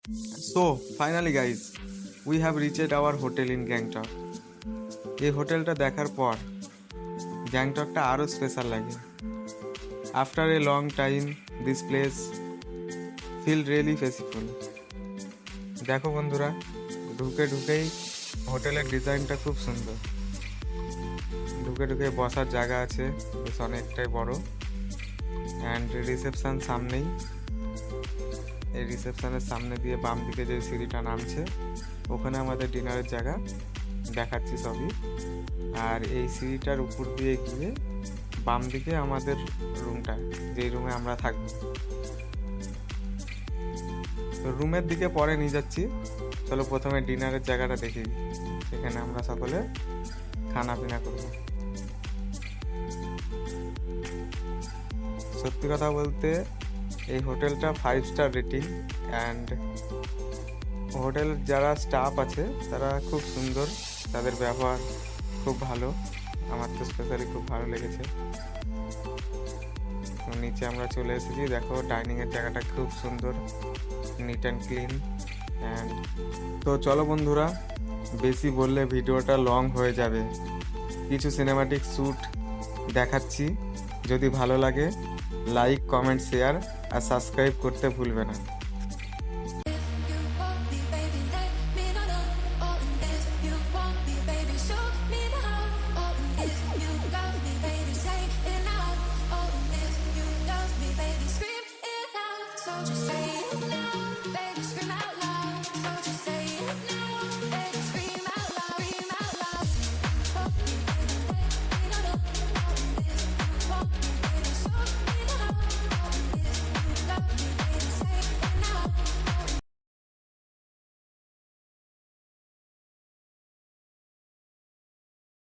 So, finally, guys, we have reached our hotel in Gangtok. এই হোটেলটা দেখার পর গ্যাংটকটা আরও স্পেশাল লাগে। After a long time this place feel really peaceful. দেখো বন্ধুরা, ঢুকেই হোটেলের ডিজাইনটা খুব সুন্দর। ঢুকে বসার জায়গা আছে, বেশ অনেকটাই বড়। অ্যান্ড রিসেপশন সামনেই। এই রিসেপশনের সামনে দিয়ে বাম দিকে যে সিঁড়িটা নামছে, ওখানে আমাদের ডিনারের জায়গা দেখাচ্ছি সবই। আর এই সিঁড়িটার উপর দিয়ে গিয়ে বাম দিকে আমাদের রুমটা, যেই রুমে আমরা থাকবো। তো রুমের দিকে পরে নিয়ে যাচ্ছি। চলো প্রথমে ডিনারের জায়গাটা দেখি, সেখানে আমরা সকলে খানা পিনা করব। সত্যি কথা বলতে এই হোটেলটা 5 স্টার রেটিং। অ্যান্ড হোটেল যারা স্টাফ আছে তারা খুব সুন্দর, তাদের ব্যবহার খুব ভালো। আমার তো স্পেশালি খুব ভালো লেগেছে। তো নিচে আমরা চলে এসেছি। দেখো ডাইনিংয়ের জায়গাটা খুব সুন্দর, নিট অ্যান্ড ক্লিন। অ্যান্ড তো চলো বন্ধুরা, বেশি বললে ভিডিওটা লং হয়ে যাবে। কিছু সিনেমাটিক শ্যুট দেখাচ্ছি। যদি ভালো লাগে লাইক, কমেন্ট, শেয়ার আর সাবস্ক্রাইব করতে ভুলবে না।